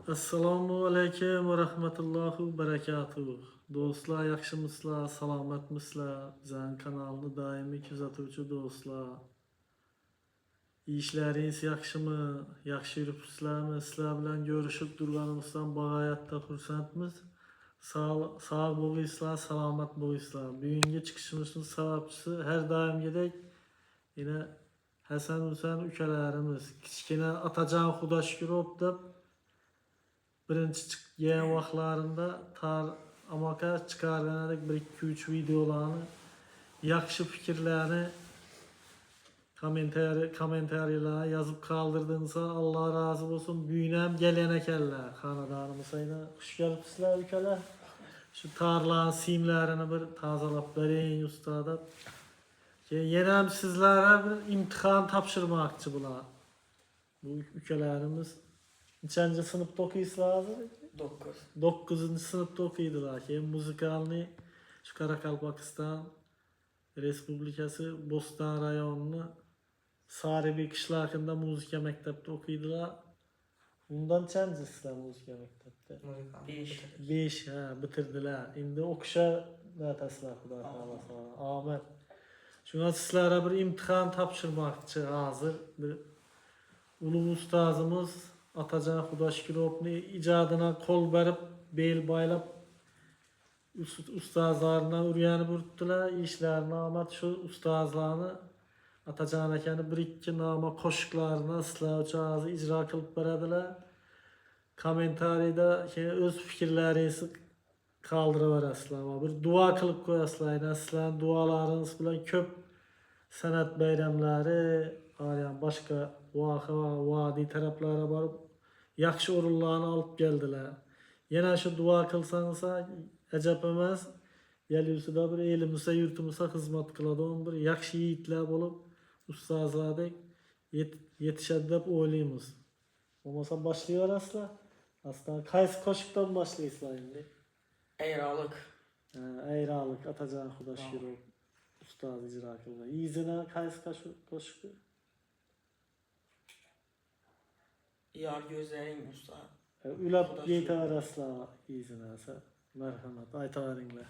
Assalomu alaykum va rahmatullohi va barakatuh. Do'stlar, yaxshimisizlar, salomatmisizlar? Bizning kanalni doimiy kuzatuvchi do'stlar. Ishlaringiz yaxshimi? Yaxshi yuribsizlarmi? Sizlar bilan görüşüp turganimizdan bag'oyatda xursandmiz. Sağ bo'linglar, salomat bo'linglar. Bugungi chiqishimizning sababchisi har doimgidek yine Hasan Husan ukalarimiz, kichkina Atajon Xudoshkurov deb birinchi chiqqan vaqtlarında amaka chiqargandik 1-2-3 videolarni, yaxshi fikrlarni kommentariyalarga yozib qoldirdingizlar. Alloh rozi bo'lsin. Buynam gelen ekanlar. Xonadonimizga xush kelibsizlar ukalar. Shu tarlaning simlarini bir tozalab bering ustoda. Yana ham sizlarga bir imtihon topshirmoqchi bular. Bu ukalarimiz nechanchi sinfda o'qiysizlar hozir? 9. sınıfta o'qiydilar. Keyin muzikalni shu Qoraqalpog'iston Respublikasi Bo'ston rayonini Saribek qishlog'ida muzika maktabida o'qiydilar. Undan chanchisizlar muzika maktabda? 5 ha, bitirdilar. Endi o'qisha natasizlar, xudo xolasa. Omad. Shunga sizlarga bir imtihon topshirmoqchi hozir. Bir ulug' ustozimiz Atajon Xudoshkurovning ijodini qo'l berib, bel boylab ustozlardan o'rganib o'tdilar. Ishlarini omad shu ustozlarni Atajon akani 1-2 noma qo'shiqlarini sizlar uchun hozir ijro qilib beradilar. Kommentariyada o'z fikrlaringizni qoldirib bir duo qilib qo'yasizlar. Sizlarning duolaringiz bilan ko'p san'at bayramlari, boshqa voha va vodiy taraflara borib yaxshi o'rinlarni olib keldilar. Yana shu duo qilsangiz ajab emas. Yelüsida bir elimizda yurtimizda xizmat qiladigan bir yaxshi yigitlar bo'lib, ustozlardek yetishadi deb o'ylaymiz. Bo'lmasa boshlayverasizlar. Aslida qaysi qo'shiqdan boshlaysizlar endi? Ayrolik Atajon Xudoshkurov ustoz ijro qildi. Izini qaysi qo'shiq? Yar gözlerin usta. Ulab yetaverasizlar izini. Marhamat, aytaveringlar.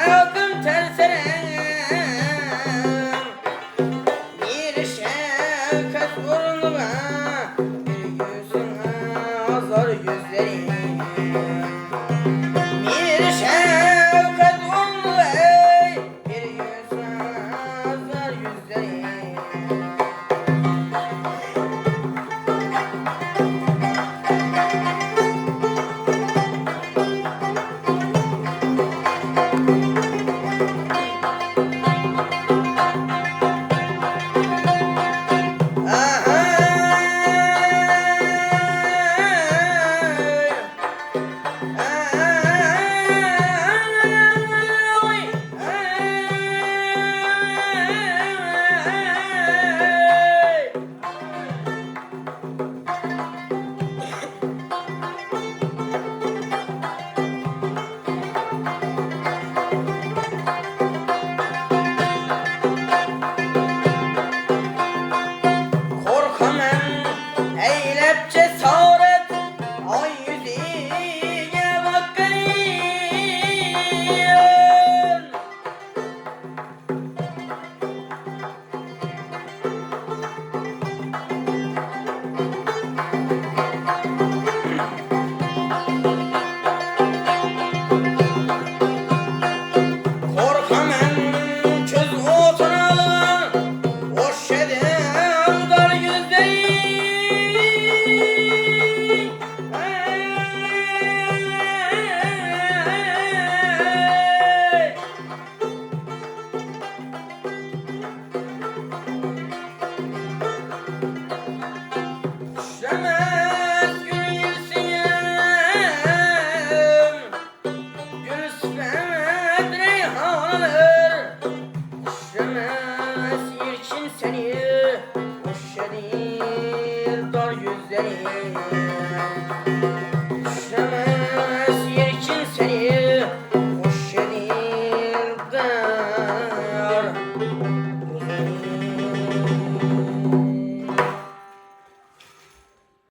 Öpüm